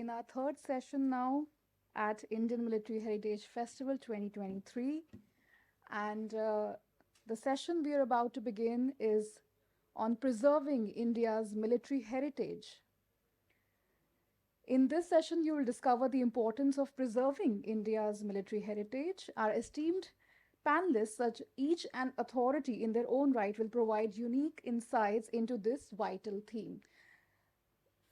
in our third session now at Indian Military Heritage Festival 2023. And the session we are about to begin is on preserving India's military heritage. In this session, you will discover the importance of preserving India's military heritage. Our esteemed panelists, such each an authority in their own right, will provide unique insights into this vital theme.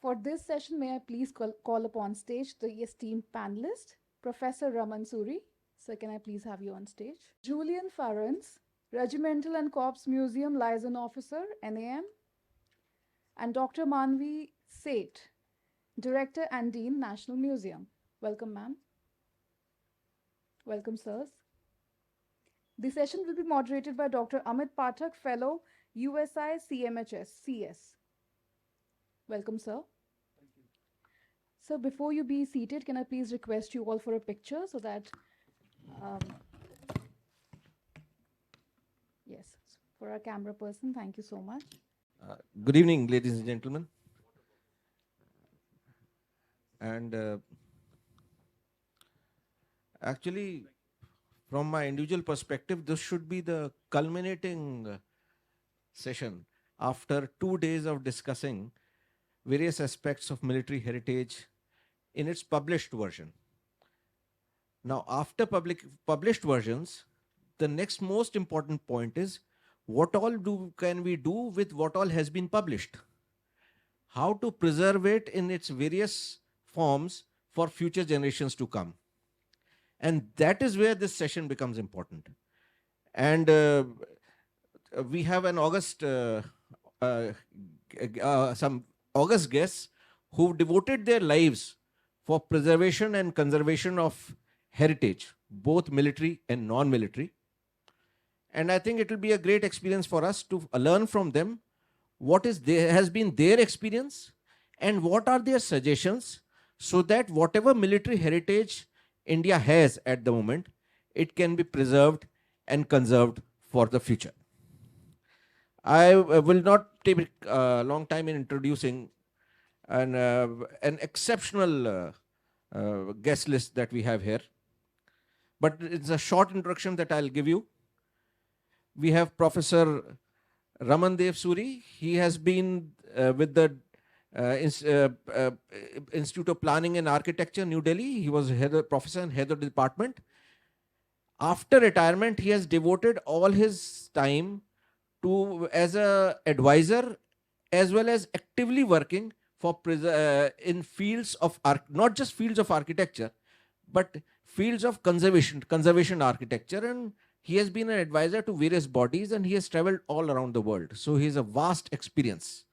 For this session, may I please call upon stage the esteemed panelist, Professor Raman Surie. Sir, can I please have you on stage? Julian Farrance, Regimental and Corps Museum Liaison Officer, NAM, and Dr. Manvi, Seth, Director and Dean, National Museum. Welcome, ma'am. Welcome, sirs. The session will be moderated by Dr. Amit Pathak, Fellow, USI-CMHCS. Welcome, sir. Thank you. So before you be seated, can I please request you all for a picture so that, yes, for our camera person, thank you so much. Good evening, ladies and gentlemen. And actually, from my individual perspective, this should be the culminating session after 2 days of discussing various aspects of military heritage in its published version. Now, after published versions, the next most important point is what all can we do with what all has been published? How to preserve it in its various forms for future generations to come. And that is where this session becomes important. And we have an some August guests who devoted their lives for preservation and conservation of heritage, both military and non-military. And I think it will be a great experience for us to learn from them what has been their experience and what are their suggestions, so that whatever military heritage India has at the moment, it can be preserved and conserved for the future. I will not take a long time in introducing an exceptional guest list that we have here. But it's a short introduction that I'll give you. We have Professor Raman Surie. He has been with the Institute of Planning and Architecture, New Delhi. He was professor and head of the department. After retirement, he has devoted all his time to as an advisor, as well as actively working for in fields of not just fields of architecture, but fields of conservation architecture. And he has been an advisor to various bodies, and he has traveled all around the world. So he has a vast experience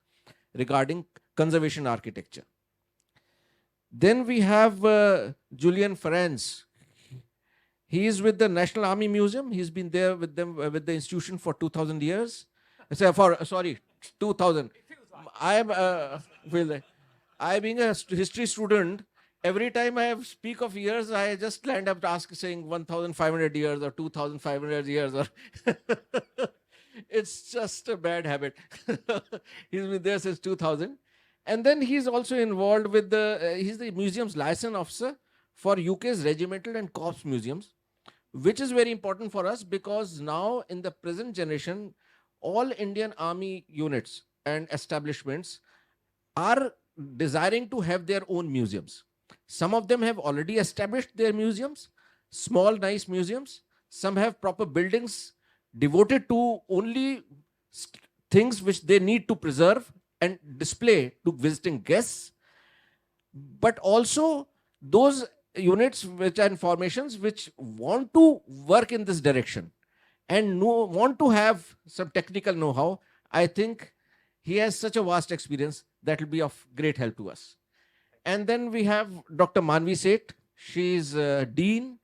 regarding conservation architecture. Then we have Julian Farrance. He is with the National Army Museum. He's been there with them, with the institution for 2,000 years. Sorry, 2,000. I being a history student, every time I speak of years, I just land up saying 1,500 years or 2,500 years. Or it's just a bad habit. He's been there since 2000. And then he's also involved with he's the museum's liaison officer for UK's Regimental and Corps museums, which is very important for us because now in the present generation, all Indian Army units and establishments are desiring to have their own museums. Some of them have already established their museums, small, nice museums. Some have proper buildings devoted to only things which they need to preserve and display to visiting guests. But also those units which are formations which want to work in this direction and want to have some technical know-how. I think he has such a vast experience that will be of great help to us. And then we have Dr. Manvi, Seth. She is Dean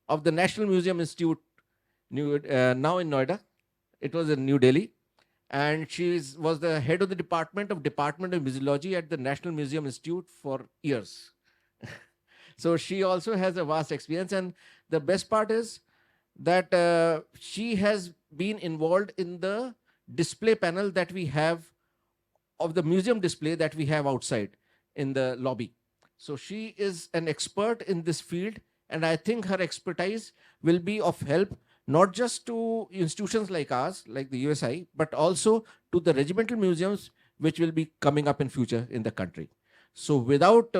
of the National Museum Institute, now in Noida. It was in New Delhi. And she was the head of the Department of Museology at the National Museum Institute for years. So she also has a vast experience. And the best part is that she has been involved in the display panel that we have of the museum display that we have outside in the lobby. So she is an expert in this field, and I think her expertise will be of help not just to institutions like ours, like the USI, but also to the regimental museums which will be coming up in future in the country. So without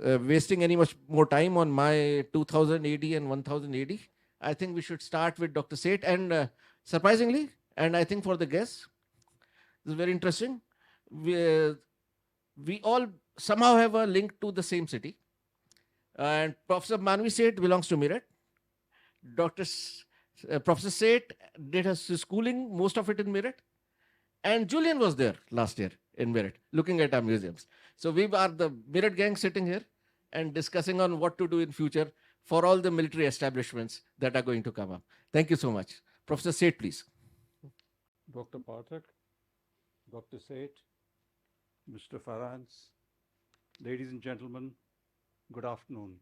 wasting any much more time on my 2000 AD and 1000 AD, I think we should start with Dr. Seth. And surprisingly, and I think for the guests, this is very interesting. We, we all somehow have a link to the same city. And Professor Manvi Seth belongs to Meerut. Dr. Professor Seth did his schooling, most of it in Meerut. And Julian was there last year in Meerut, looking at our museums. So we are the Meerut gang sitting here and discussing on what to do in future for all the military establishments that are going to come up. Thank you so much. Professor Seth, please. Dr. Pathak, Dr. Seth, Mr. Farrance, ladies and gentlemen, good afternoon.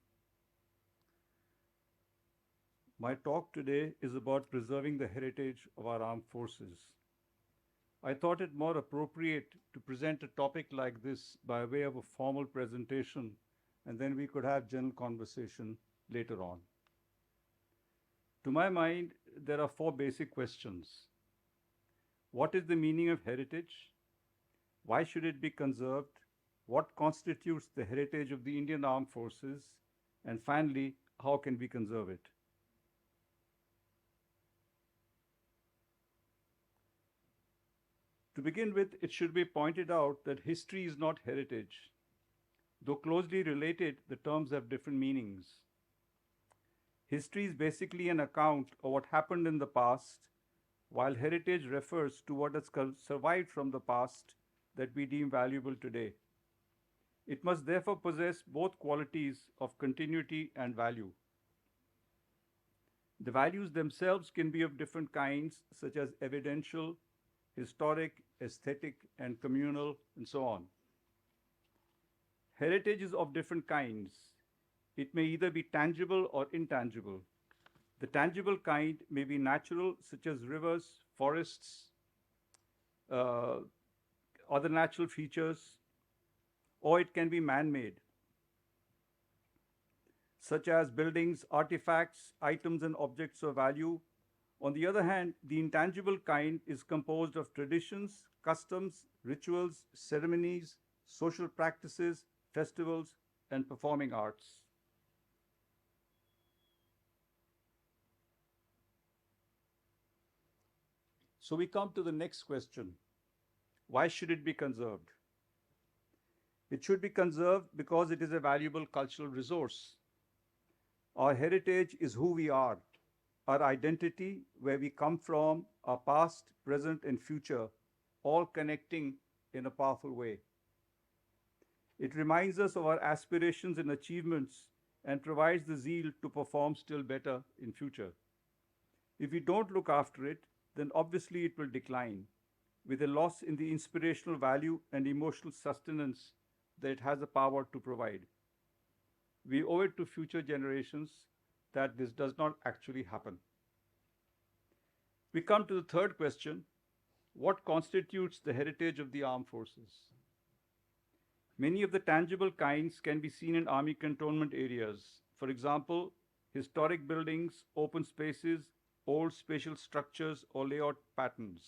My talk today is about preserving the heritage of our armed forces. I thought it more appropriate to present a topic like this by way of a formal presentation, and then we could have general conversation later on. To my mind, there are four basic questions. What is the meaning of heritage? Why should it be conserved? What constitutes the heritage of the Indian Armed Forces? And finally, how can we conserve it? To begin with, it should be pointed out that history is not heritage. Though closely related, the terms have different meanings. History is basically an account of what happened in the past, while heritage refers to what has survived from the past that we deem valuable today. It must therefore possess both qualities of continuity and value. The values themselves can be of different kinds, such as evidential, historic, aesthetic, and communal, and so on. Heritage is of different kinds. It may either be tangible or intangible. The tangible kind may be natural, such as rivers, forests, other natural features, or it can be man-made, such as buildings, artifacts, items, and objects of value. On the other hand, the intangible kind is composed of traditions, customs, rituals, ceremonies, social practices, festivals, and performing arts. So we come to the next question. Why should it be conserved? It should be conserved because it is a valuable cultural resource. Our heritage is who we are, our identity, where we come from, our past, present, and future, all connecting in a powerful way. It reminds us of our aspirations and achievements and provides the zeal to perform still better in future. If we don't look after it, then obviously it will decline, with a loss in the inspirational value and emotional sustenance that it has the power to provide. We owe it to future generations that this does not actually happen. We come to the third question: what constitutes the heritage of the armed forces? Many of the tangible kinds can be seen in army cantonment areas. For example, historic buildings, open spaces, old spatial structures, or layout patterns.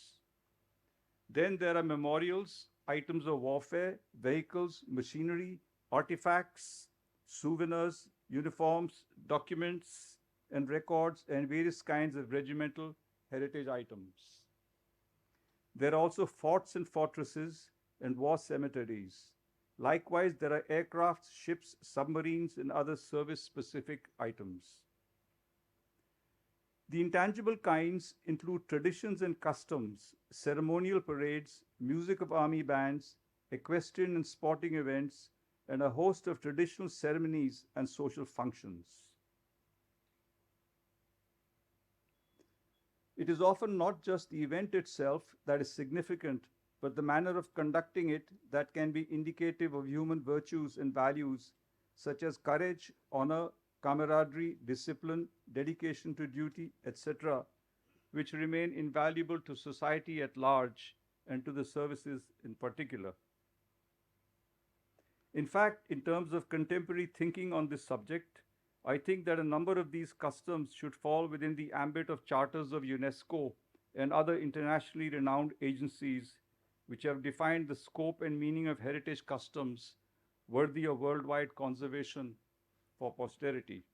Then there are memorials, items of warfare, vehicles, machinery, artifacts, souvenirs, uniforms, documents, and records, and various kinds of regimental heritage items. There are also forts and fortresses and war cemeteries. Likewise, there are aircrafts, ships, submarines, and other service-specific items. The intangible kinds include traditions and customs, ceremonial parades, music of army bands, equestrian and sporting events, and a host of traditional ceremonies and social functions. It is often not just the event itself that is significant, but the manner of conducting it that can be indicative of human virtues and values such as courage, honor, camaraderie, discipline, dedication to duty, etc., which remain invaluable to society at large and to the services in particular. In fact, in terms of contemporary thinking on this subject, I think that a number of these customs should fall within the ambit of charters of UNESCO and other internationally renowned agencies which have defined the scope and meaning of heritage customs worthy of worldwide conservation for posterity.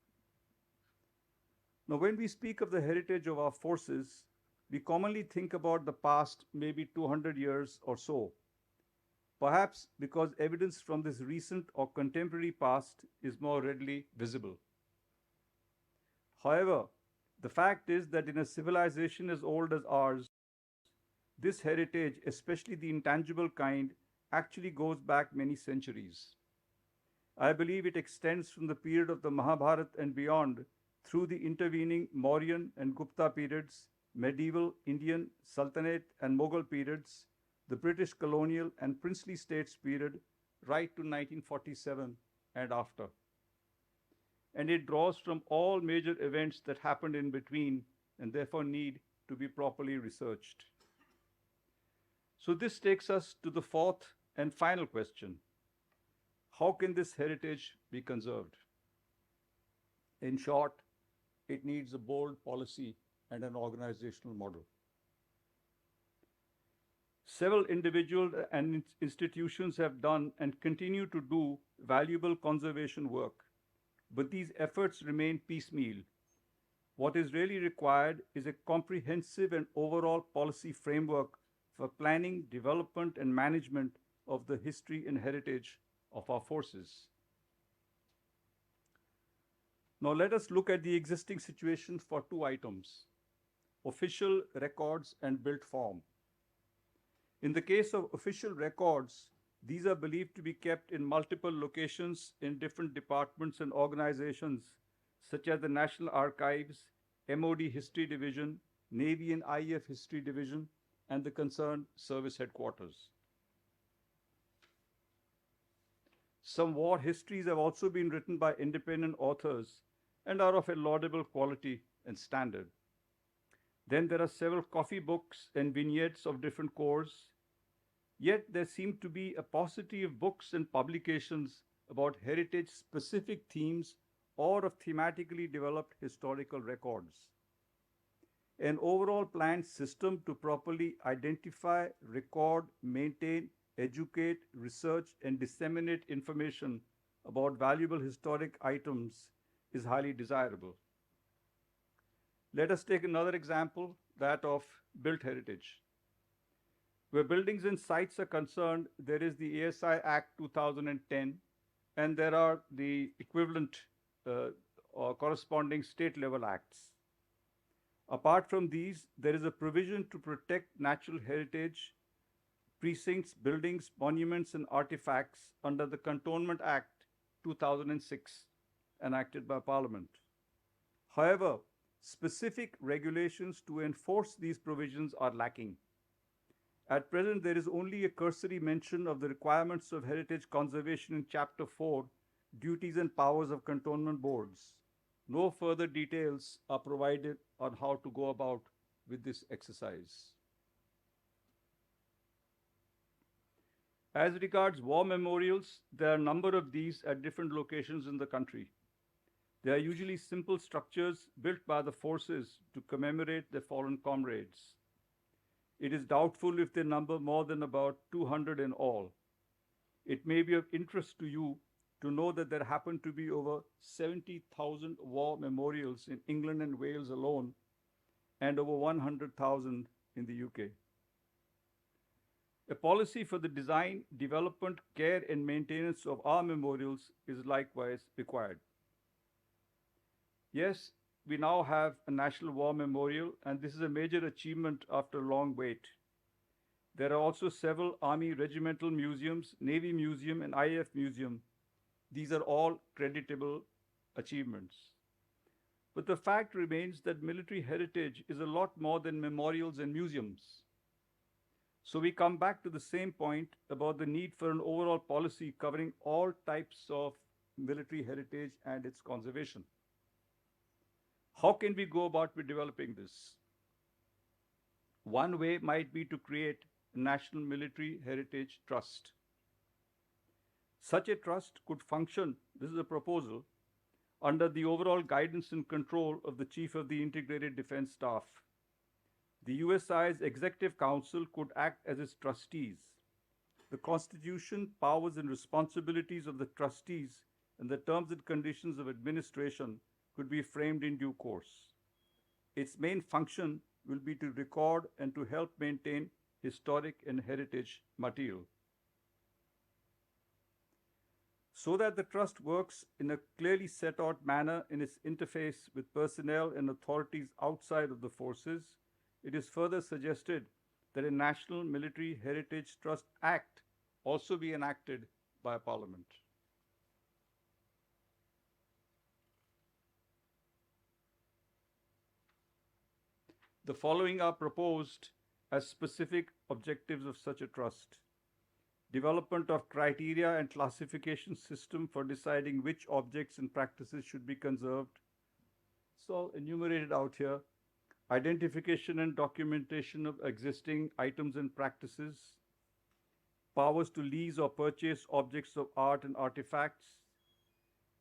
Now, when we speak of the heritage of our forces, we commonly think about the past, maybe 200 years or so, perhaps because evidence from this recent or contemporary past is more readily visible. However, the fact is that in a civilization as old as ours, this heritage, especially the intangible kind, actually goes back many centuries. I believe it extends from the period of the Mahabharata and beyond through the intervening Mauryan and Gupta periods, medieval Indian, Sultanate and Mughal periods, the British colonial and princely states period, right to 1947 and after. And it draws from all major events that happened in between and therefore need to be properly researched. So this takes us to the fourth and final question. How can this heritage be conserved? In short, it needs a bold policy and an organizational model. Several individuals and institutions have done and continue to do valuable conservation work, but these efforts remain piecemeal. What is really required is a comprehensive and overall policy framework for planning, development, and management of the history and heritage of our forces. Now let us look at the existing situation for two items: official records and built form. In the case of official records, these are believed to be kept in multiple locations in different departments and organizations, such as the National Archives, MOD History Division, Navy and IEF History Division, and the concerned service headquarters. Some war histories have also been written by independent authors and are of a laudable quality and standard. Then there are several coffee books and vignettes of different corps. Yet there seem to be a paucity of books and publications about heritage-specific themes or of thematically developed historical records. An overall planned system to properly identify, record, maintain, educate, research, and disseminate information about valuable historic items is highly desirable. Let us take another example, that of built heritage. Where buildings and sites are concerned, there is the ASI Act 2010, and there are the equivalent or corresponding state level acts. Apart from these, there is a provision to protect natural heritage, precincts, buildings, monuments, and artifacts under the Cantonment Act 2006, enacted by Parliament. However, specific regulations to enforce these provisions are lacking. At present, there is only a cursory mention of the requirements of heritage conservation in Chapter 4, Duties and Powers of Cantonment Boards. No further details are provided on how to go about with this exercise. As regards war memorials, there are a number of these at different locations in the country. They are usually simple structures built by the forces to commemorate their fallen comrades. It is doubtful if they number more than about 200 in all. It may be of interest to you to know that there happen to be over 70,000 war memorials in England and Wales alone, and over 100,000 in the UK. A policy for the design, development, care, and maintenance of our memorials is likewise required. Yes, we now have a National War Memorial, and this is a major achievement after a long wait. There are also several Army Regimental museums, Navy Museum, and IAF Museum. These are all creditable achievements. But the fact remains that military heritage is a lot more than memorials and museums. So we come back to the same point about the need for an overall policy covering all types of military heritage and its conservation. How can we go about with developing this? One way might be to create a National Military Heritage Trust. Such a trust could function, this is a proposal, under the overall guidance and control of the Chief of the Integrated Defense Staff. The USI's Executive Council could act as its trustees. The Constitution, powers, and responsibilities of the trustees and the terms and conditions of administration could be framed in due course. Its main function will be to record and to help maintain historic and heritage material. So that the trust works in a clearly set out manner in its interface with personnel and authorities outside of the forces, it is further suggested that a National Military Heritage Trust Act also be enacted by Parliament. The following are proposed as specific objectives of such a trust. Development of criteria and classification system for deciding which objects and practices should be conserved. It's all enumerated out here. Identification and documentation of existing items and practices. Powers to lease or purchase objects of art and artifacts.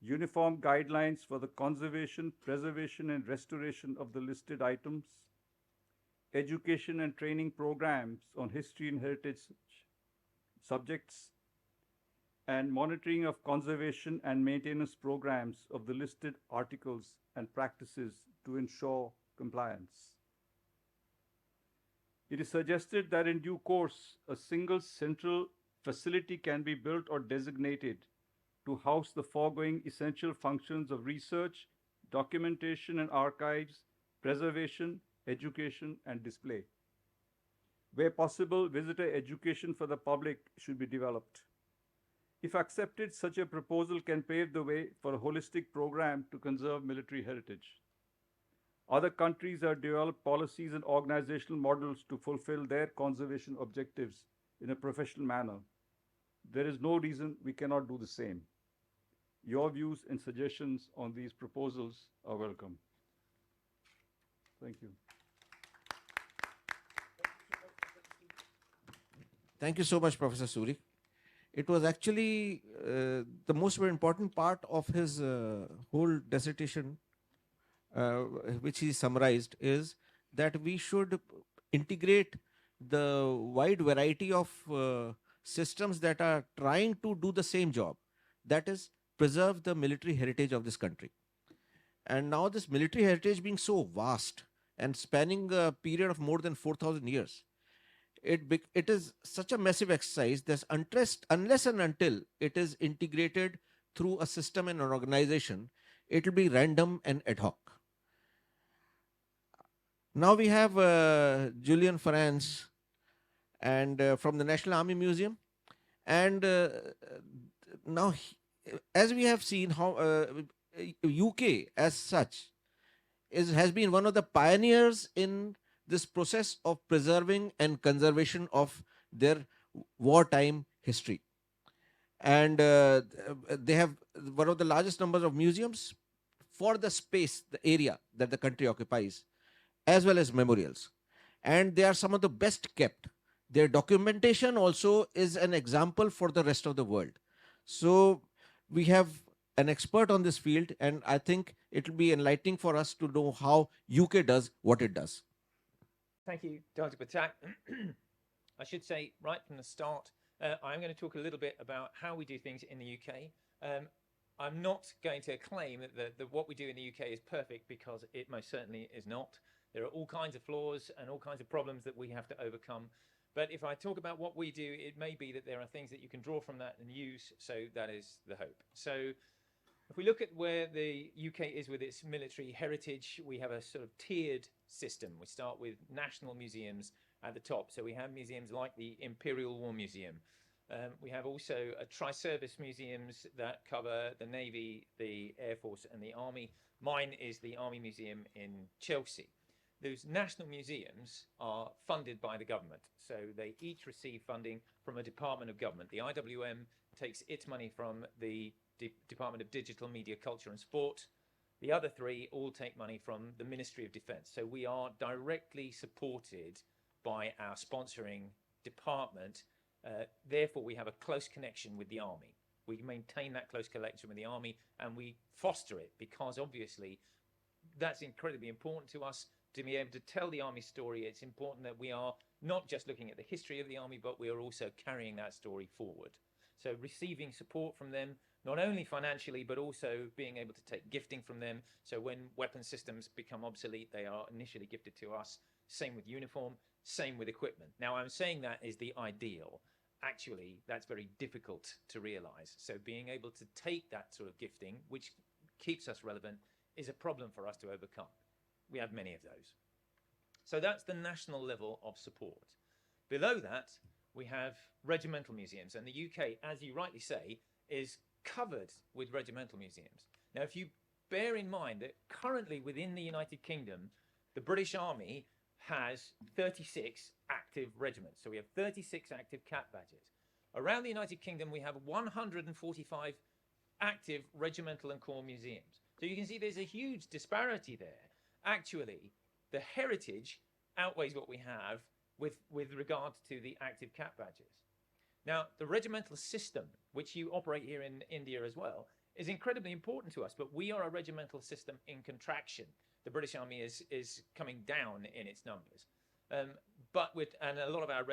Uniform guidelines for the conservation, preservation, and restoration of the listed items. Education and training programs on history and heritage subjects, and monitoring of conservation and maintenance programs of the listed articles and practices to ensure compliance. It is suggested that in due course, a single central facility can be built or designated to house the foregoing essential functions of research, documentation and archives, preservation, education, and display. Where possible, visitor education for the public should be developed. If accepted, such a proposal can pave the way for a holistic program to conserve military heritage. Other countries have developed policies and organizational models to fulfill their conservation objectives in a professional manner. There is no reason we cannot do the same. Your views and suggestions on these proposals are welcome. Thank you. Thank you so much, Professor Surie. It was actually the most important part of his whole dissertation, which he summarized, is that we should integrate the wide variety of systems that are trying to do the same job, that is, preserve the military heritage of this country. And now this military heritage being so vast and spanning a period of more than 4,000 years, it is such a massive exercise that unless and until it is integrated through a system and an organization, it will be random and ad hoc. Now we have Julian Farrance and from the National Army Museum, and now as we have seen how UK as such has been one of the pioneers in this process of preserving and conservation of their wartime history. And they have one of the largest numbers of museums for the space, the area that the country occupies, as well as memorials. And they are some of the best kept. Their documentation also is an example for the rest of the world. So we have an expert on this field, and I think it will be enlightening for us to know how UK does what it does. Thank you, Dr. Pathak. I should say right from the start, I'm going to talk a little bit about how we do things in the UK. I'm not going to claim that what we do in the UK is perfect, because it most certainly is not. There are all kinds of flaws and all kinds of problems that we have to overcome. But if I talk about what we do, it may be that there are things that you can draw from that and use. So that is the hope. So if we look at where the UK is with its military heritage, we have a sort of tiered system. We start with national museums at the top. So we have museums like the Imperial War Museum. We have also a tri-service museums that cover the Navy, the Air Force, and the Army. Mine is the Army Museum in Chelsea. Those national museums are funded by the government. So they each receive funding from a department of government. The IWM takes its money from the Department of Digital, Media, Culture and Sport. The other three all take money from the Ministry of Defence. So we are directly supported by our sponsoring department. Therefore, we have a close connection with the Army. We maintain that close connection with the army, and we foster it, because obviously that's incredibly important to us to be able to tell the army story. It's important that we are not just looking at the history of the army, but we are also carrying that story forward. So receiving support from them, not only financially, but also being able to take gifting from them. So when weapon systems become obsolete, they are initially gifted to us. Same with uniform, same with equipment. Now, I'm saying that is the ideal. Actually, that's very difficult to realize. So being able to take that sort of gifting, which keeps us relevant, is a problem for us to overcome. We have many of those. So that's the national level of support. Below that, we have regimental museums. And the UK, as you rightly say, is covered with regimental museums. Now, if you bear in mind that currently within the United Kingdom, the British Army has 36 active regiments. So we have 36 active cap badges. Around the United Kingdom, we have 145 active regimental and corps museums. So you can see there's a huge disparity there. Actually, the heritage outweighs what we have with regard to the active cap badges. Now, the regimental system, which you operate here in India as well, is incredibly important to us, but we are a regimental system in contraction. The British Army is coming down in its numbers. And a lot of our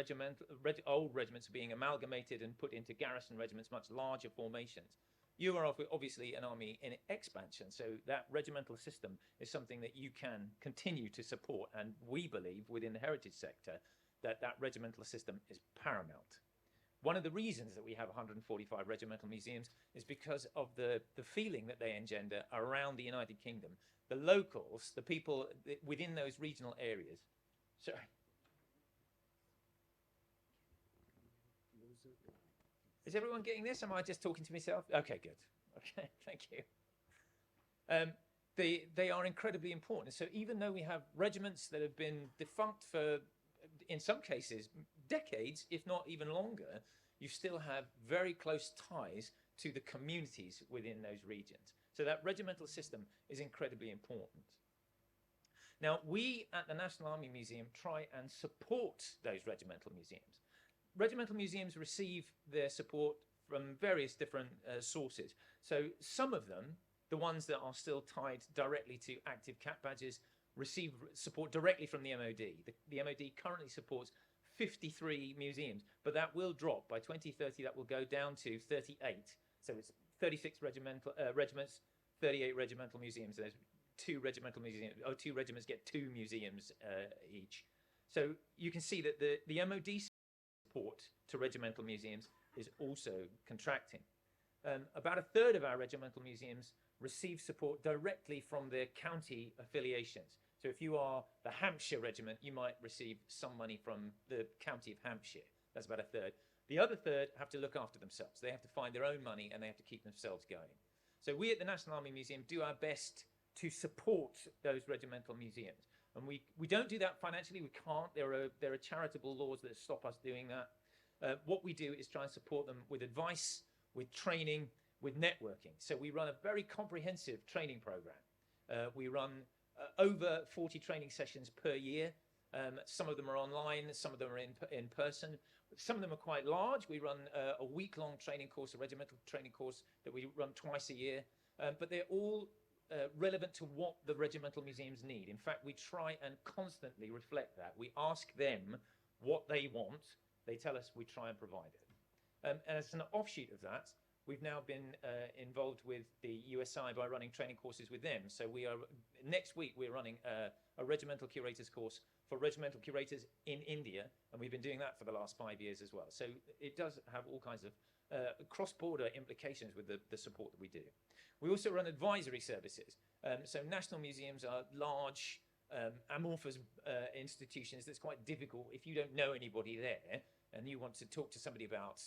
old regiments are being amalgamated and put into garrison regiments, much larger formations. You are obviously an army in expansion, so that regimental system is something that you can continue to support, and we believe within the heritage sector that that regimental system is paramount. One of the reasons that we have 145 regimental museums is because of the feeling that they engender around the United Kingdom. The locals, the people within those regional areas. Sorry. Is everyone getting this? Am I just talking to myself? Okay, good. Okay, thank you. They are incredibly important. So even though we have regiments that have been defunct for, in some cases, decades, if not even longer, you still have very close ties to the communities within those regions. So that regimental system is incredibly important. Now, we at the National Army Museum try and support those regimental museums. Regimental museums receive their support from various different sources. So some of them, the ones that are still tied directly to active cap badges, receive support directly from the MOD. The MOD currently supports 53 museums, but that will drop. By 2030, that will go down to 38. So it's 36 regiments, 38 regimental museums. There's two regimental museums, two regiments get 2 museums each. So you can see that the MOD support to regimental museums is also contracting. About a third of our regimental museums receive support directly from their county affiliations. So if you are the Hampshire Regiment, you might receive some money from the county of Hampshire. That's about a third. The other third have to look after themselves. They have to find their own money and they have to keep themselves going. So we at the National Army Museum do our best to support those regimental museums. And we don't do that financially. We can't. There are charitable laws that stop us doing that. What we do is try and support them with advice, with training, with networking. So we run a very comprehensive training program. We run over 40 training sessions per year. Some of them are online, some of them are in person. Some of them are quite large. We run a week-long training course, a regimental training course that we run twice a year. But they're all relevant to what the regimental museums need. In fact, we try and constantly reflect that. We ask them what they want. They tell us, we try and provide it. And as an offshoot of that, we've now been involved with the USI by running training courses with them. So next week, we're running a regimental curators course for regimental curators in India. And we've been doing that for the last 5 years as well. So it does have all kinds of cross-border implications with the support that we do. We also run advisory services. So national museums are large, amorphous institutions that's quite difficult if you don't know anybody there and you want to talk to somebody about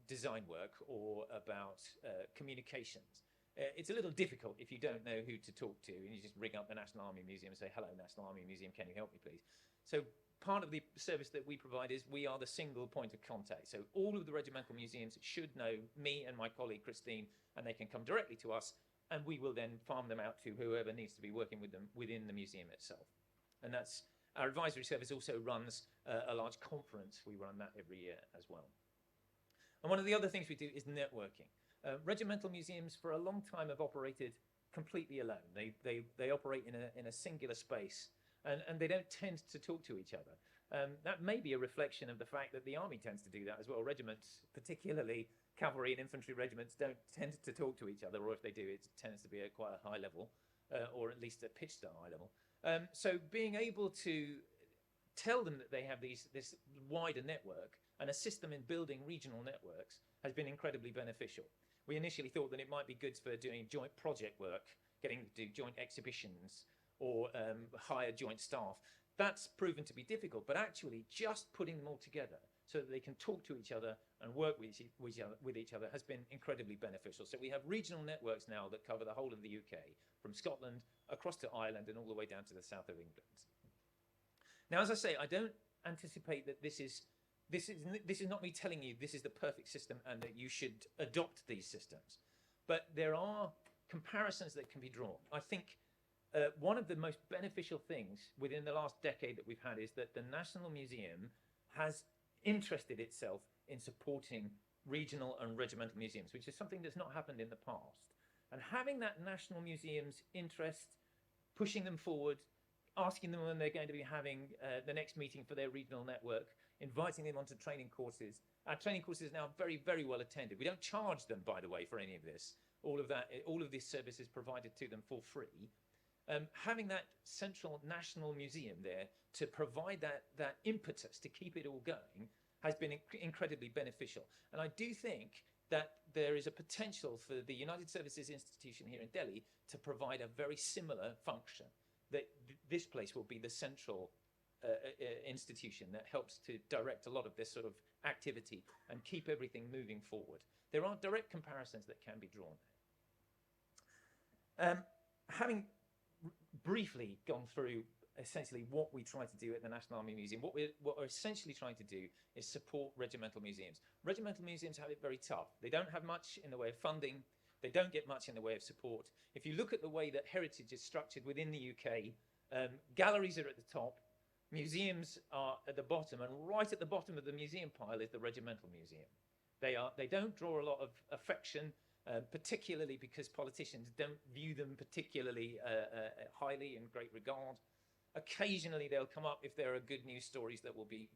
design work or about communications. It's a little difficult if you don't know who to talk to and you just ring up the National Army Museum and say, hello, National Army Museum, can you help me, please? So part of the service that we provide is we are the single point of contact. So all of the regimental museums should know me and my colleague, Christine, and they can come directly to us and we will then farm them out to whoever needs to be working with them within the museum itself. And that's, our advisory service also runs a large conference. We run that every year as well. And one of the other things we do is networking. Regimental museums for a long time have operated completely alone. They operate in a singular space, and they don't tend to talk to each other. That may be a reflection of the fact that the army tends to do that as well. Regiments, particularly cavalry and infantry regiments, don't tend to talk to each other, or if they do, it tends to be at quite a high level, or at least pitched at a high level. So being able to tell them that they have this wider network and assist them in building regional networks has been incredibly beneficial. We initially thought that it might be good for doing joint project work, getting to do joint exhibitions or hire joint staff. That's proven to be difficult, but actually just putting them all together so that they can talk to each other and work with each other has been incredibly beneficial. So we have regional networks now that cover the whole of the UK, from Scotland across to Ireland and all the way down to the south of England. Now, as I say, I don't anticipate that this is not me telling you this is the perfect system and that you should adopt these systems, but there are comparisons that can be drawn. I think one of the most beneficial things within the last decade that we've had is that the National Museum has interested itself in supporting regional and regimental museums, which is something that's not happened in the past. And having that National Museum's interest, pushing them forward, asking them when they're going to be having the next meeting for their regional network, inviting them onto training courses. Our training courses are now very, very well attended. We don't charge them, by the way, for any of this. All of this service is provided to them for free. Having that central national museum there to provide that impetus to keep it all going has been incredibly beneficial. And I do think that there is a potential for the United Services Institution here in Delhi to provide a very similar function, that this place will be the central institution that helps to direct a lot of this sort of activity and keep everything moving forward. There are direct comparisons that can be drawn there. Having briefly gone through essentially what we try to do at the National Army Museum, what we're essentially trying to do is support regimental museums. Regimental museums have it very tough. They don't have much in the way of funding. They don't get much in the way of support. If you look at the way that heritage is structured within the UK, galleries are at the top, museums are at the bottom, and right at the bottom of the museum pile is the Regimental Museum. They don't draw a lot of affection, particularly because politicians don't view them particularly highly in great regard. Occasionally they'll come up if there are good news stories that will be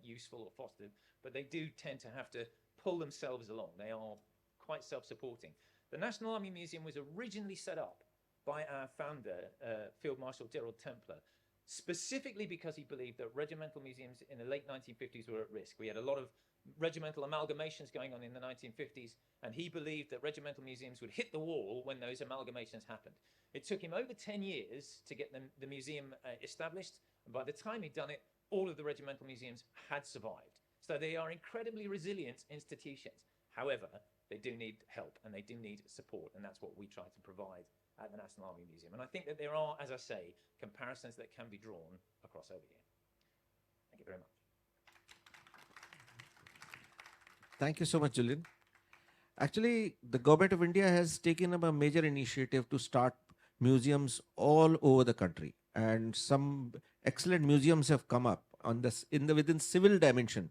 useful or fostered, but they do tend to have to pull themselves along. They are quite self-supporting. The National Army Museum was originally set up by our founder, Field Marshal Gerald Templer, specifically because he believed that regimental museums in the late 1950s were at risk. We had a lot of regimental amalgamations going on in the 1950s, and he believed that regimental museums would hit the wall when those amalgamations happened. It took him over 10 years to get the museum established, and by the time he'd done it, all of the regimental museums had survived. So they are incredibly resilient institutions. However, they do need help and they do need support, and that's what we try to provide at the National Army Museum. And I think that there are, as I say, comparisons that can be drawn across over here. Thank you very much. Thank you so much, Julian. Actually, the Government of India has taken up a major initiative to start museums all over the country, and some excellent museums have come up on this within civil dimension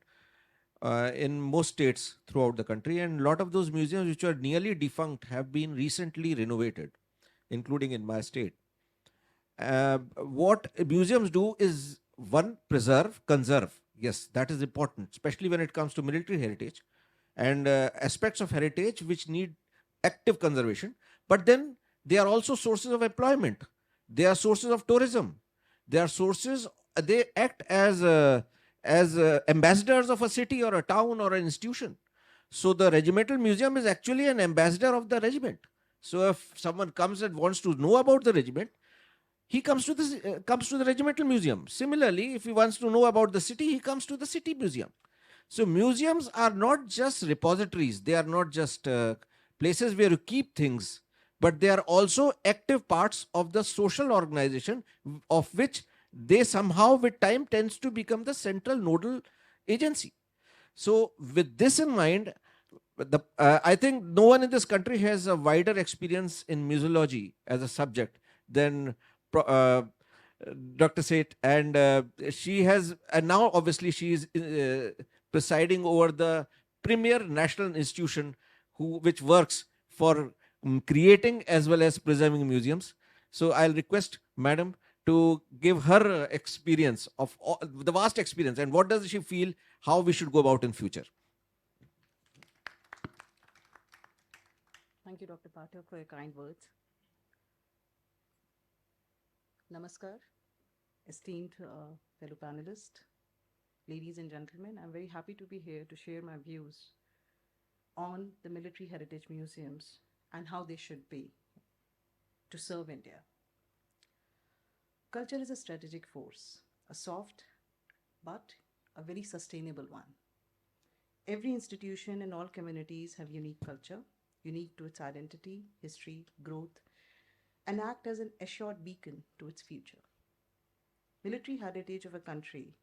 in most states throughout the country, and a lot of those museums which are nearly defunct have been recently renovated, including in my state. What museums do is, one, preserve, conserve. Yes, that is important, especially when it comes to military heritage and aspects of heritage which need active conservation. But then they are also sources of employment. They are sources of tourism. They are sources, they act as ambassadors of a city or a town or an institution. So the Regimental Museum is actually an ambassador of the regiment. So if someone comes and wants to know about the regiment, he comes to the Regimental Museum. Similarly, if he wants to know about the city, he comes to the City Museum. So museums are not just repositories. They are not just places where you keep things, but they are also active parts of the social organization, of which they somehow with time tends to become the central nodal agency. So with this in mind, I think no one in this country has a wider experience in museology as a subject than Dr. Seth, and she has, and now obviously she is presiding over the premier national institution which works for creating as well as preserving museums. So I'll request Madam to give her experience of the vast experience and what does she feel how we should go about in future. Thank you, Dr. Pathak, for your kind words. Namaskar, esteemed fellow panelists, ladies and gentlemen. I'm very happy to be here to share my views on the military heritage museums and how they should be to serve India. Culture is a strategic force, a soft but a very sustainable one. Every institution and all communities have unique culture, unique to its identity, history, growth, and act as an assured beacon to its future. Military heritage of a country,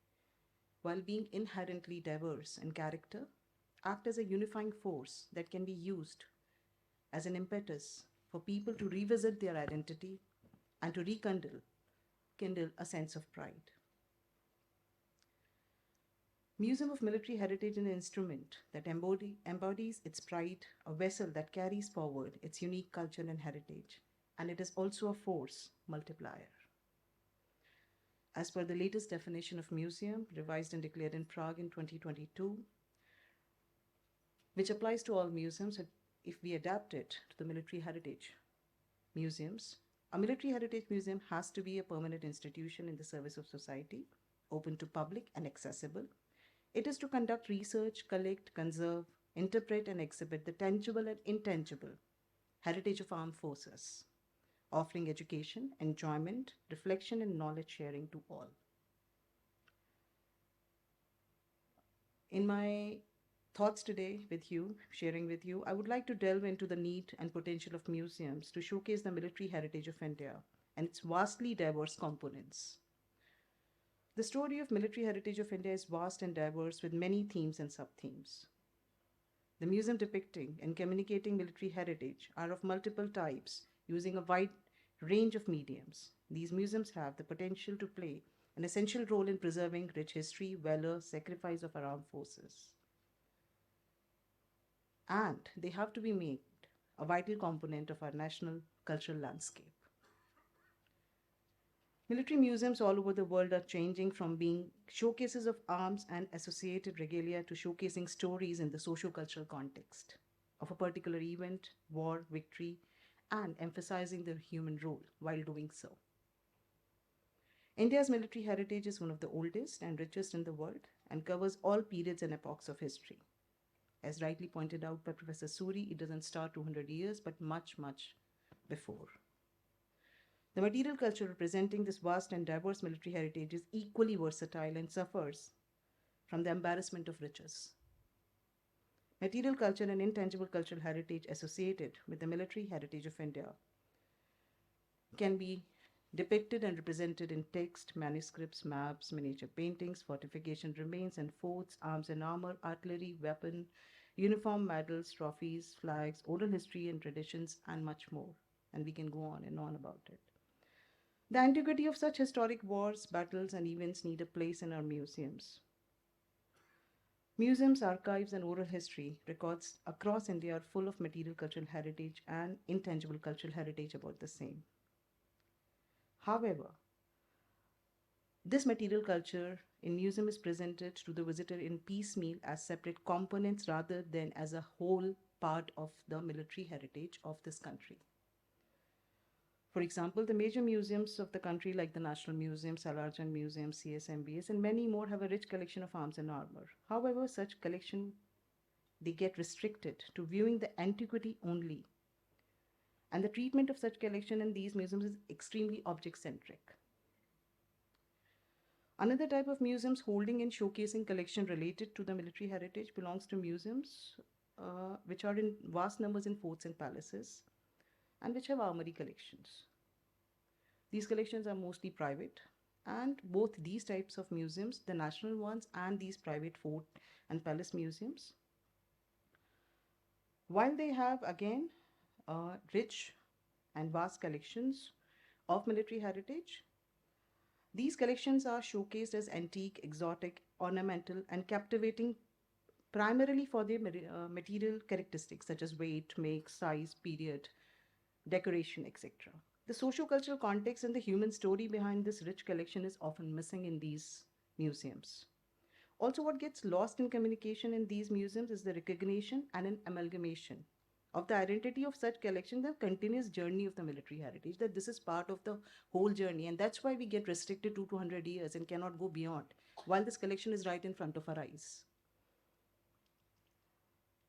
while being inherently diverse in character, act as a unifying force that can be used as an impetus for people to revisit their identity and to rekindle a sense of pride. Museum of Military Heritage is an instrument that embodies its pride, a vessel that carries forward its unique culture and heritage, and it is also a force multiplier. As per the latest definition of museum, revised and declared in Prague in 2022, which applies to all museums if we adapt it to the military heritage museums, a military heritage museum has to be a permanent institution in the service of society, open to public and accessible. It is to conduct research, collect, conserve, interpret, and exhibit the tangible and intangible heritage of armed forces, offering education, enjoyment, reflection, and knowledge sharing to all. In my thoughts today with you, sharing with you, I would like to delve into the need and potential of museums to showcase the military heritage of India and its vastly diverse components. The story of military heritage of India is vast and diverse with many themes and sub-themes. The museum depicting and communicating military heritage are of multiple types using a wide range of mediums. These museums have the potential to play an essential role in preserving rich history, valor, sacrifice of our armed forces. And they have to be made a vital component of our national cultural landscape. Military museums all over the world are changing from being showcases of arms and associated regalia to showcasing stories in the socio-cultural context of a particular event, war, victory, and emphasizing the human role while doing so. India's military heritage is one of the oldest and richest in the world and covers all periods and epochs of history. As rightly pointed out by Professor Surie, it doesn't start 200 years, but much, much before. The material culture representing this vast and diverse military heritage is equally versatile and suffers from the embarrassment of riches. Material culture and intangible cultural heritage associated with the military heritage of India can be depicted and represented in text, manuscripts, maps, miniature paintings, fortification remains and forts, arms and armor, artillery, weapon, uniform, medals, trophies, flags, oral history and traditions, and much more. And we can go on and on about it. The antiquity of such historic wars, battles, and events need a place in our museums. Museums, archives, and oral history records across India are full of material cultural heritage and intangible cultural heritage about the same. However, this material culture in museum is presented to the visitor in piecemeal as separate components rather than as a whole part of the military heritage of this country. For example, the major museums of the country like the National Museum, Salarjung Museum, CSMBS, and many more have a rich collection of arms and armor. However, such collection, they get restricted to viewing the antiquity only. And the treatment of such collection in these museums is extremely object-centric. Another type of museums holding and showcasing collection related to the military heritage belongs to museums which are in vast numbers in forts and palaces and which have armory collections. These collections are mostly private, and both these types of museums, the national ones and these private fort and palace museums, while they have again rich and vast collections of military heritage, these collections are showcased as antique, exotic, ornamental, and captivating primarily for their material characteristics such as weight, make, size, period, decoration, etc. The socio-cultural context and the human story behind this rich collection is often missing in these museums. Also, what gets lost in communication in these museums is the recognition and an amalgamation of the identity of such collection, the continuous journey of the military heritage, that this is part of the whole journey. And that's why we get restricted to 200 years and cannot go beyond, while this collection is right in front of our eyes.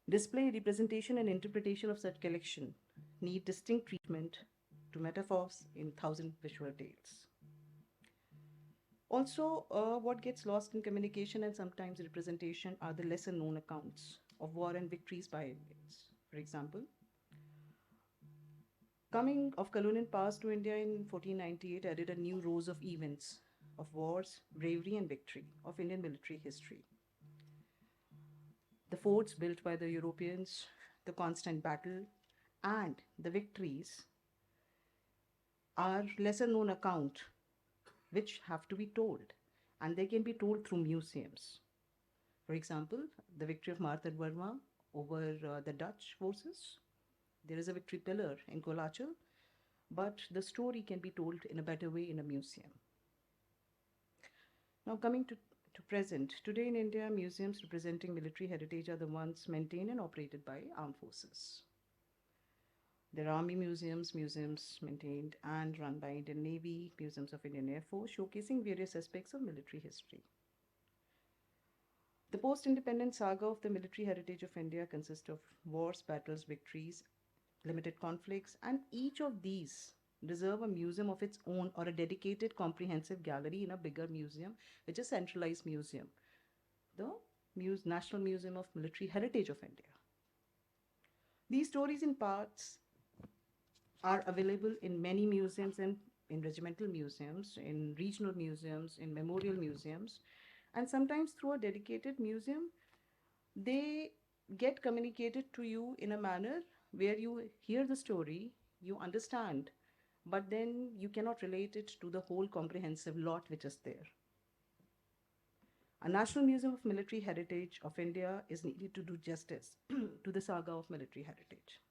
Display, representation, and interpretation of such collection need distinct treatment to metaphors in thousand visual tales. Also, what gets lost in communication and sometimes representation are the lesser known accounts of war and victories by Indians. For example, coming of colonial powers to India in 1498 added a new rows of events of wars, bravery, and victory of Indian military history. The forts built by the Europeans, the constant battle, and the victories are lesser known account which have to be told, and they can be told through museums. For example, the victory of Atmanirbhar over the Dutch forces. There is a victory pillar in Kolachal, but the story can be told in a better way in a museum. Now coming to present, today in India, museums representing military heritage are the ones maintained and operated by armed forces. There are army museums, museums maintained and run by Indian Navy, museums of Indian Air Force, showcasing various aspects of military history. The post-independent saga of the military heritage of India consists of wars, battles, victories, limited conflicts, and each of these deserve a museum of its own or a dedicated comprehensive gallery in a bigger museum, which is centralized museum, the National Museum of Military Heritage of India. These stories in parts are available in many museums and in regimental museums, in regional museums, in memorial museums, and sometimes through a dedicated museum, they get communicated to you in a manner where you hear the story, you understand, but then you cannot relate it to the whole comprehensive lot which is there. A National Museum of Military Heritage of India is needed to do justice to the saga of military heritage.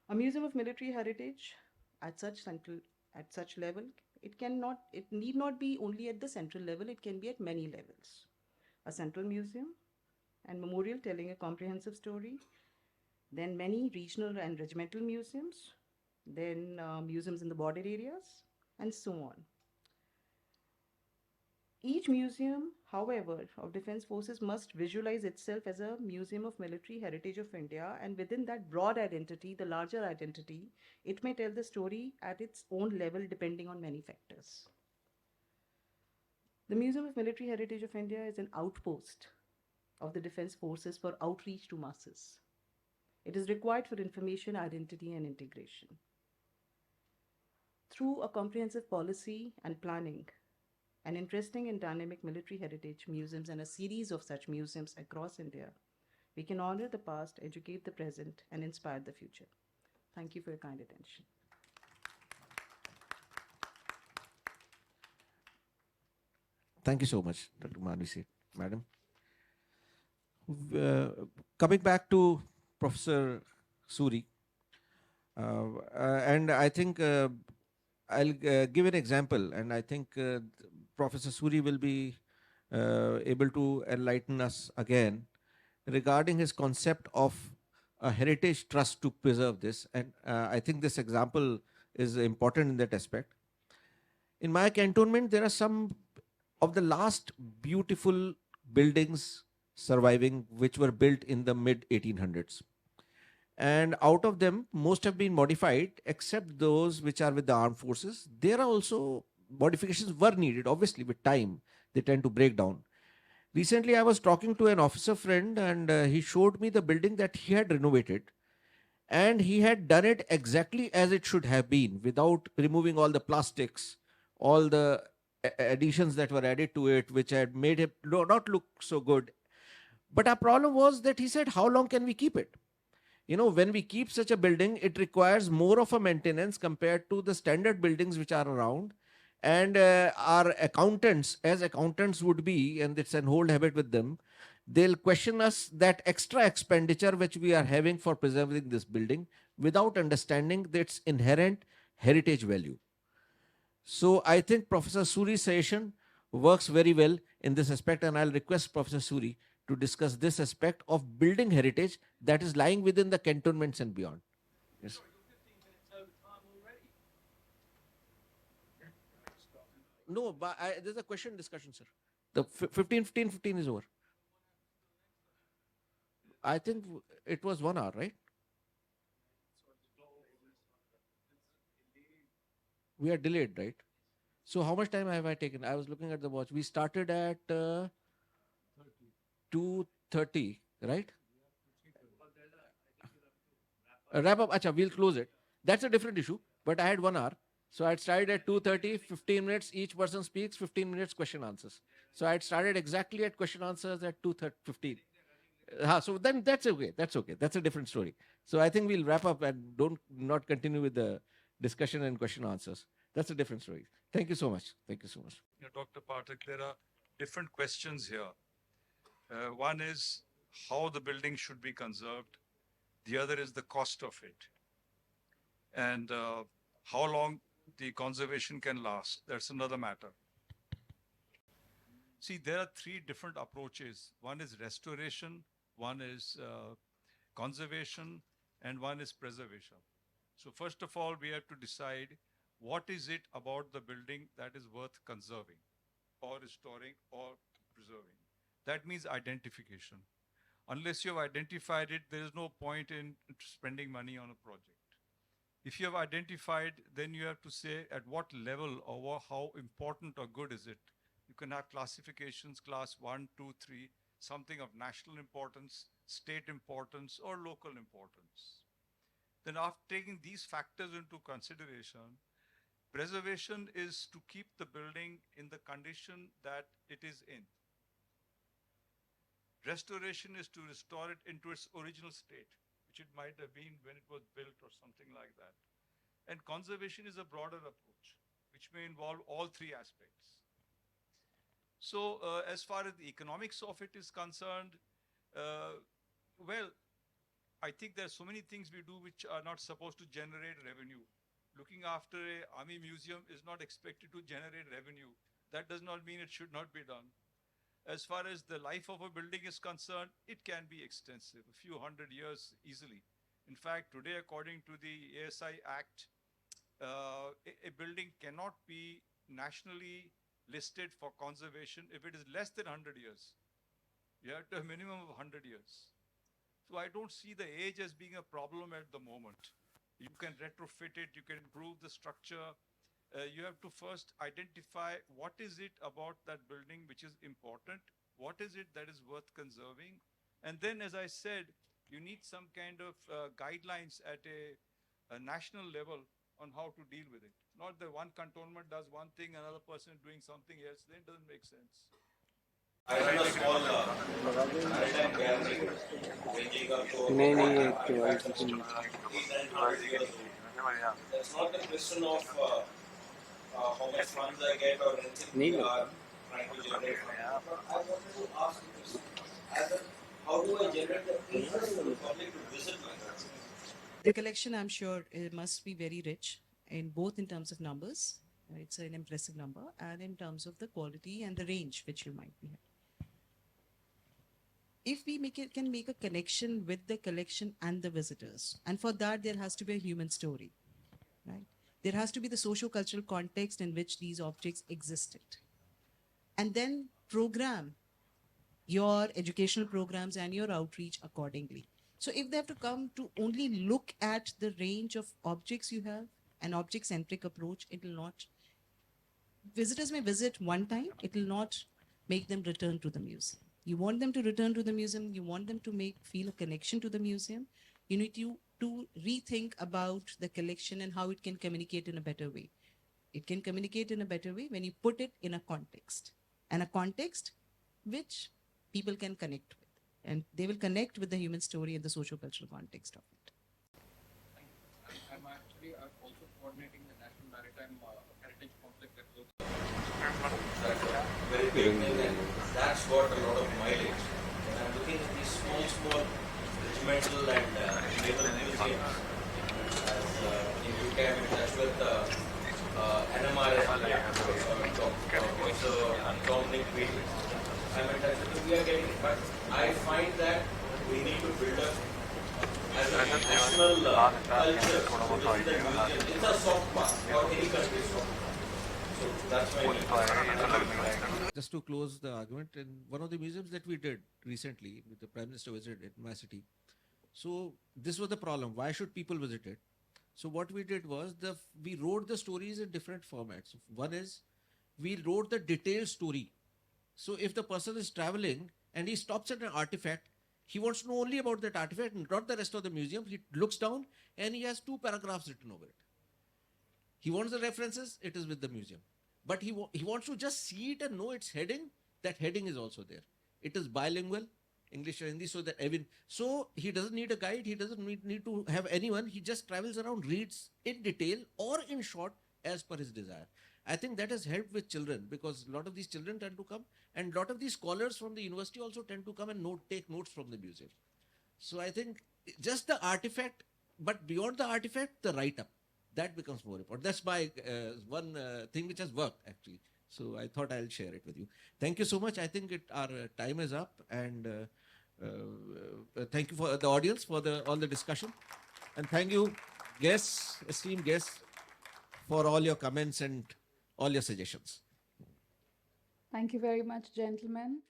A museum of military heritage at such level, it need not be only at the central level, it can be at many levels. A central museum and memorial telling a comprehensive story, then many regional and regimental museums, then museums in the border areas, and so on. Each museum, however, of Defense Forces must visualize itself as a museum of military heritage of India, and within that broad identity, the larger identity, it may tell the story at its own level depending on many factors. The Museum of Military Heritage of India is an outpost of the Defense Forces for outreach to masses. It is required for information, identity, and integration. Through a comprehensive policy and planning, an interesting and dynamic military heritage museums and a series of such museums across India, we can honor the past, educate the present, and inspire the future. Thank you for your kind attention. Thank you so much, Dr. Manvi, madam. Coming back to Professor Surie, and I think I'll give an example, and I think Professor Surie will be able to enlighten us again regarding his concept of a heritage trust to preserve this. And I think this example is important in that aspect. In my cantonment, there are some of the last beautiful buildings surviving which were built in the mid 1800s. And out of them, most have been modified except those which are with the armed forces. There are also modifications were needed, obviously with time, they tend to break down. Recently, I was talking to an officer friend and he showed me the building that he had renovated, and he had done it exactly as it should have been without removing all the plastics, all the additions that were added to it, which had made it not look so good. But our problem was that he said, how long can we keep it? You know, when we keep such a building, it requires more of a maintenance compared to the standard buildings which are around. And our accountants, as accountants would be, and it's an old habit with them, they'll question us that extra expenditure which we are having for preserving this building without understanding its inherent heritage value. So I think Professor Surie's session works very well in this aspect, and I'll request Professor Surie to discuss this aspect of building heritage that is lying within the cantonments and beyond. Yes. No, but there's a question discussion, sir. The 15 is over. I think it was 1 hour, right? We are delayed, right? So how much time have I taken? I was looking at the watch. We started at 2:30, right? Wrap up. Acha, we'll close it. That's a different issue. But I had 1 hour. So I started at 2:30, 15 minutes. Each person speaks, 15 minutes question answers. So I had started exactly at question answers at 2:15. So then that's okay. That's okay. That's a different story. So I think we'll wrap up and not continue with the discussion and question answers. That's a different story. Thank you so much. Thank you so much. Dr. Pathak, there are different questions here. One is how the building should be conserved. The other is the cost of it. And how long the conservation can last. That's another matter. See, there are three different approaches. One is restoration, one is conservation, and one is preservation. So first of all, we have to decide what is it about the building that is worth conserving or restoring or preserving. That means identification. Unless you have identified it, there is no point in spending money on a project. If you have identified, then you have to say at what level or how important or good is it. You can have classifications, class 1, 2, 3, something of national importance, state importance, or local importance. Then after taking these factors into consideration, preservation is to keep the building in the condition that it is in. Restoration is to restore it into its original state, which it might have been when it was built or something like that. And conservation is a broader approach, which may involve all three aspects. So as far as the economics of it is concerned, well, I think there are so many things we do which are not supposed to generate revenue. Looking after an army museum is not expected to generate revenue. That does not mean it should not be done. As far as the life of a building is concerned, it can be extensive, a few hundred years easily. In fact, today, according to the ASI Act, a building cannot be nationally listed for conservation if it is less than 100 years. You have to have a minimum of 100 years. So I don't see the age as being a problem at the moment. You can retrofit it, you can improve the structure. You have to first identify what is it about that building which is important, what is it that is worth conserving, and then, as I said, you need some kind of guidelines at a national level on how to deal with it. Not that one cantonment does one thing, another person is doing something else, then it doesn't make sense. I run a small maritime gallery ranging up to That's not a question of how much funds I get or anything we are trying to generate funds. But I wanted to ask you this. How do I generate the interest of the public to visit my gallery? The collection, I'm sure, it must be very rich in both in terms of numbers. It's an impressive number, and in terms of the quality and the range which you might be having. If we can make a connection with the collection and the visitors, and for that there has to be a human story, right? There has to be the socio-cultural context in which these objects existed, and then program your educational programs and your outreach accordingly. So if they have to come to only look at the range of objects you have, an object-centric approach, it will not. Visitors may visit one time, it will not make them return to the museum. You want them to return to the museum, you want them to feel a connection to the museum. You need to rethink about the collection and how it can communicate in a better way. It can communicate in a better way when you put it in a context, and a context which people can connect with. And they will connect with the human story and the socio-cultural context of it. I'm actually also coordinating the National Maritime Heritage Complex that looks Very big thing, and that's got a lot of mileage. And much more regimental and naval museums. As in UK, I'm in touch with NMR, so Dominic Beatles. I'm in touch with them. We are getting it, but I find that we need to build up as a national culture. So this is the museum. It's a soft path, or any country's soft path. So that's why Just to close the argument, in one of the museums that we did recently, with the Prime Minister visited in my city. So this was the problem. Why should people visit it? So what we did was we wrote the stories in different formats. One is we wrote the detailed story. So if the person is traveling and he stops at an artifact, he wants to know only about that artifact and not the rest of the museum. He looks down and he has 2 paragraphs written over it. He wants the references, it is with the museum. But he wants to just see it and know its heading. That heading is also there. It is bilingual, English and Hindi, so that so he doesn't need a guide, he doesn't need to have anyone. He just travels around, reads in detail or in short as per his desire. I think that has helped with children, because a lot of these children tend to come, and a lot of these scholars from the university also tend to come and take notes from the museum. So I think just the artifact, but beyond the artifact, the write-up, that becomes more important. That's my one thing which has worked actually. So I thought I'll share it with you. Thank you so much. I think our time is up, and thank you for the audience for all the discussion, and thank you guests, esteemed guests, for all your comments and all your suggestions. Thank you very much, gentlemen.